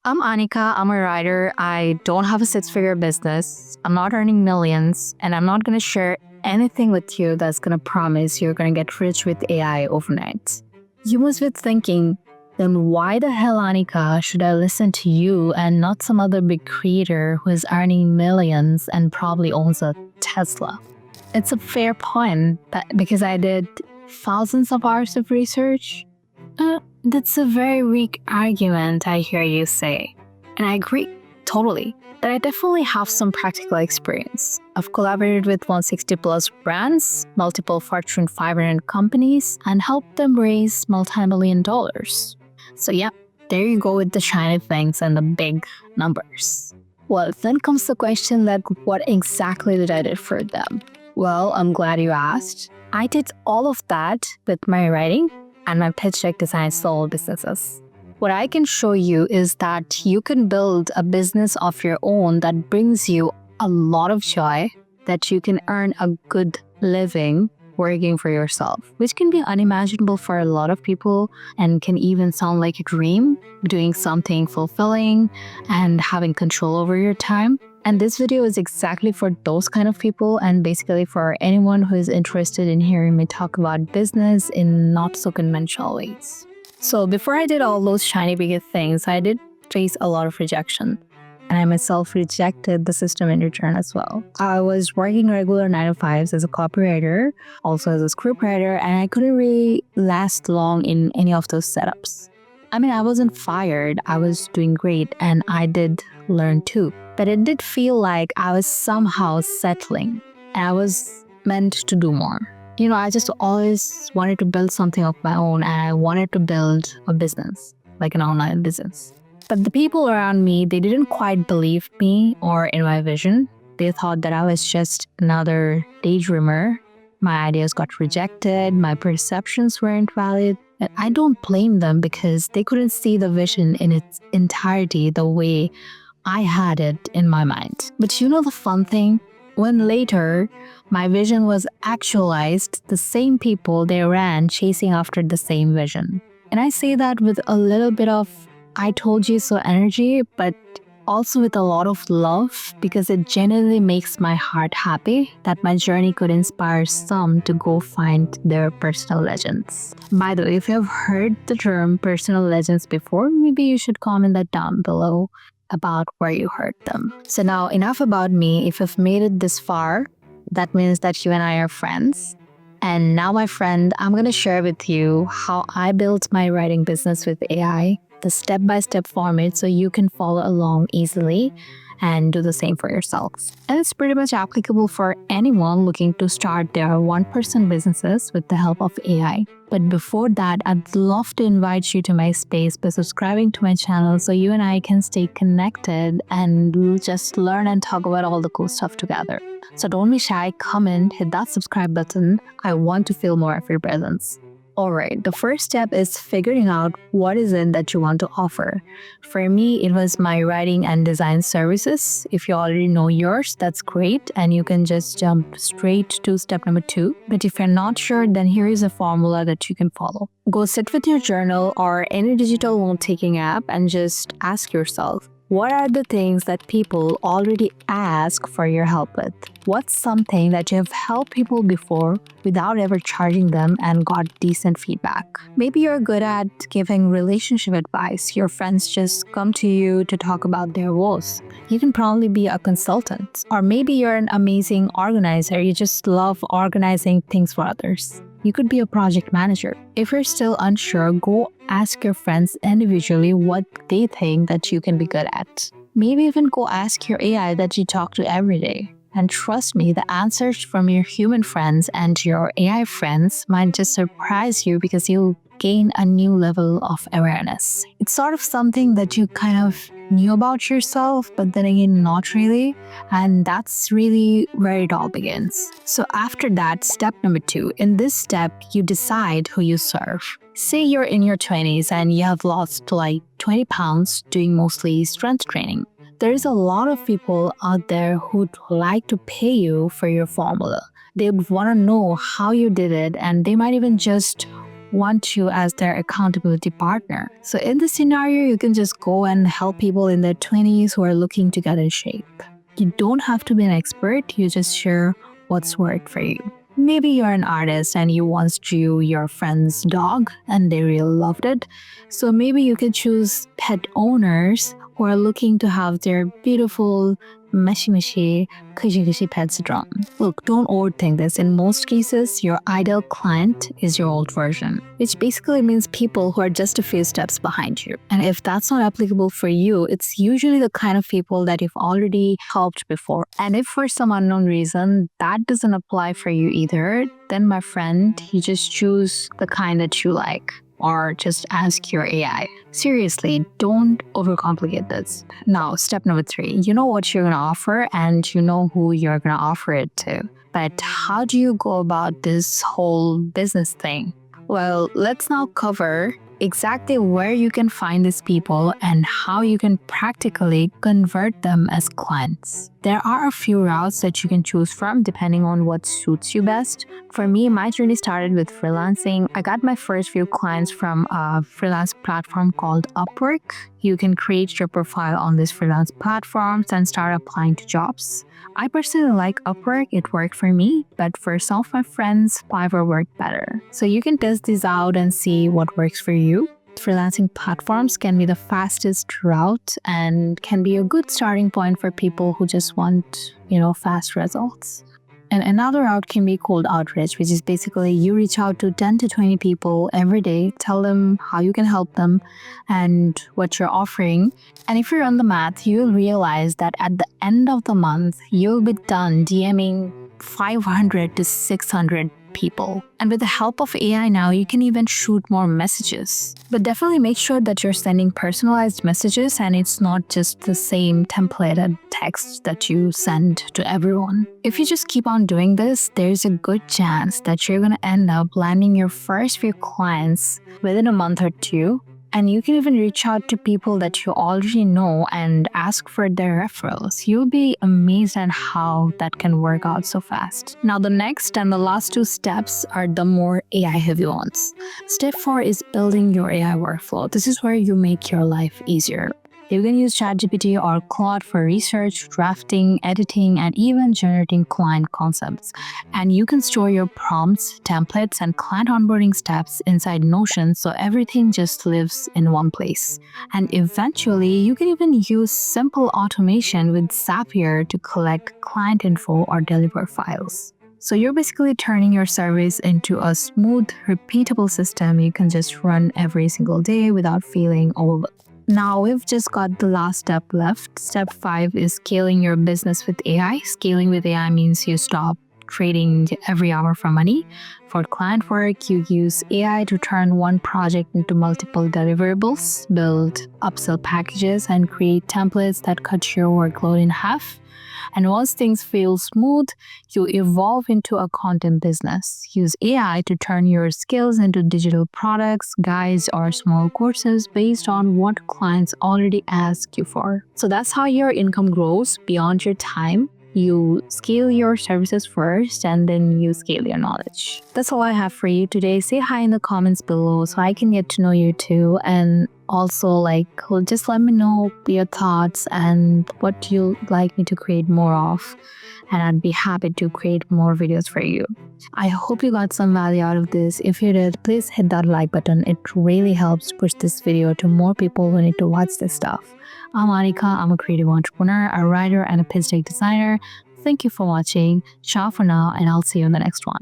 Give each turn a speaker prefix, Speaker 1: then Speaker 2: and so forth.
Speaker 1: I'm Anika. I'm a writer. I don't have a six-figure business. I'm not earning millions, and I'm not going to share anything with you that's going to promise you're going to get rich with AI overnight. You must be thinking, then why the hell, Anika, should I listen to you and not some other big creator who is earning millions and probably owns a Tesla? It's a fair point, because I did thousands of hours of research. That's a very weak argument, I hear you say. And I agree, totally, that I definitely have some practical experience. I've collaborated with 160 plus brands, multiple Fortune 500 companies, and helped them raise multi-million dollars. So yeah, there you go with the shiny things and the big numbers. Well, then comes the question that what exactly did I do for them? Well, I'm glad you asked. I did all of that with my writing and my pitch deck design solo businesses. What I can show you is that you can build a business of your own that brings you a lot of joy, that you can earn a good living working for yourself, which can be unimaginable for a lot of people and can even sound like a dream, doing something fulfilling and having control over your time. And this video is exactly for those kind of people and basically for anyone who is interested in hearing me talk about business in not so conventional ways. So before I did all those shiny big things, I did face a lot of rejection. And I myself rejected the system in return as well. I was working regular 9-to-5s as a copywriter, also as a scriptwriter, and I couldn't really last long in any of those setups. I mean, I wasn't fired, I was doing great, and I did learn too. But it did feel like I was somehow settling, and I was meant to do more. You know, I just always wanted to build something of my own, and I wanted to build a business, like an online business. But the people around me, they didn't quite believe me or in my vision. They thought that I was just another daydreamer. My ideas got rejected, my perceptions weren't valid. And I don't blame them because they couldn't see the vision in its entirety the way I had it in my mind. But you know the fun thing? When later my vision was actualized, the same people, they ran chasing after the same vision. And I say that with a little bit of I told you so energy, but also with a lot of love because it genuinely makes my heart happy that my journey could inspire some to go find their personal legends. By the way, if you have heard the term personal legends before, maybe you should comment that down below about where you heard them. So now enough about me. If you've made it this far, that means that you and I are friends. And now, my friend, I'm going to share with you how I built my writing business with AI, the step-by-step format so you can follow along easily and do the same for yourself. And it's pretty much applicable for anyone looking to start their one-person businesses with the help of AI. But before that, I'd love to invite you to my space by subscribing to my channel so you and I can stay connected and we'll just learn and talk about all the cool stuff together. So don't be shy, comment, hit that subscribe button. I want to feel more of your presence. Alright, the first step is figuring out what is it that you want to offer. For me, it was my writing and design services. If you already know yours, that's great, and you can just jump straight to step number 2. But if you're not sure, then here is a formula that you can follow. Go sit with your journal or any digital note-taking app and just ask yourself, what are the things that people already ask for your help with? What's something that you have helped people before without ever charging them and got decent feedback? Maybe you're good at giving relationship advice. Your friends just come to you to talk about their woes. You can probably be a consultant. Or maybe you're an amazing organizer. You just love organizing things for others. You could be a project manager. If you're still unsure, go ask your friends individually what they think that you can be good at. Maybe even go ask your AI that you talk to every day. And trust me, the answers from your human friends and your AI friends might just surprise you because you'll gain a new level of awareness. It's sort of something that you kind of knew about yourself, but then again, not really. And that's really where it all begins. So after that, step number 2. In this step, you decide who you serve. Say you're in your 20s and you have lost like 20 pounds doing mostly strength training. There's a lot of people out there who'd like to pay you for your formula. They would want to know how you did it, and they might even just want you as their accountability partner. So in this scenario, you can just go and help people in their 20s who are looking to get in shape. You don't have to be an expert, you just share what's worked for you. Maybe you're an artist and you once drew your friend's dog and they really loved it. So maybe you can choose pet owners who are looking to have their beautiful, cushy pets drawn. Look, don't overthink this. In most cases, your ideal client is your old version, which basically means people who are just a few steps behind you. And if that's not applicable for you, it's usually the kind of people that you've already helped before. And if for some unknown reason that doesn't apply for you either, then my friend, you just choose the kind that you like. Or just ask your AI. Seriously, don't overcomplicate this. Now, step number 3, you know what you're gonna offer and you know who you're gonna offer it to. But how do you go about this whole business thing? Well, let's now cover exactly where you can find these people and how you can practically convert them as clients. There are a few routes that you can choose from depending on what suits you best. For me, my journey started with freelancing. I got my first few clients from a freelance platform called Upwork. You can create your profile on these freelance platforms and start applying to jobs. I personally like Upwork, it worked for me, but for some of my friends, Fiverr worked better. So you can test these out and see what works for you. Freelancing platforms can be the fastest route and can be a good starting point for people who just want, fast results. And another route can be cold outreach, which is basically you reach out to 10 to 20 people every day, tell them how you can help them and what you're offering. And if you run the math, you'll realize that at the end of the month, you'll be done DMing 500 to 600 people. And with the help of AI now, you can even shoot more messages. But definitely make sure that you're sending personalized messages and it's not just the same templated text that you send to everyone. If you just keep on doing this, there's a good chance that you're going to end up landing your first few clients within a month or 2. And you can even reach out to people that you already know and ask for their referrals. You'll be amazed at how that can work out so fast. Now, the next and the last 2 steps are the more AI-heavy ones. Step 4 is building your AI workflow. This is where you make your life easier. You can use ChatGPT or Claude for research, drafting, editing, and even generating client concepts. And you can store your prompts, templates, and client onboarding steps inside Notion so everything just lives in one place. And eventually, you can even use simple automation with Zapier to collect client info or deliver files. So you're basically turning your service into a smooth, repeatable system you can just run every single day without feeling overwhelmed. Now we've just got the last step left. Step 5 is scaling your business with AI. Scaling with AI means you stop trading every hour for money. For client work, you use AI to turn one project into multiple deliverables, build upsell packages, and create templates that cut your workload in half. And once things feel smooth, you evolve into a content business. Use AI to turn your skills into digital products, guides, or small courses based on what clients already ask you for. So that's how your income grows beyond your time. You scale your services first and then you scale your knowledge. That's all I have for you today. Say hi in the comments below so I can get to know you too. And also just let me know your thoughts and what you'd like me to create more of. And I'd be happy to create more videos for you. I hope you got some value out of this. If you did, please hit that like button. It really helps push this video to more people who need to watch this stuff. I'm Anika. I'm a creative entrepreneur, a writer, and a pitch deck designer. Thank you for watching. Ciao for now, and I'll see you in the next one.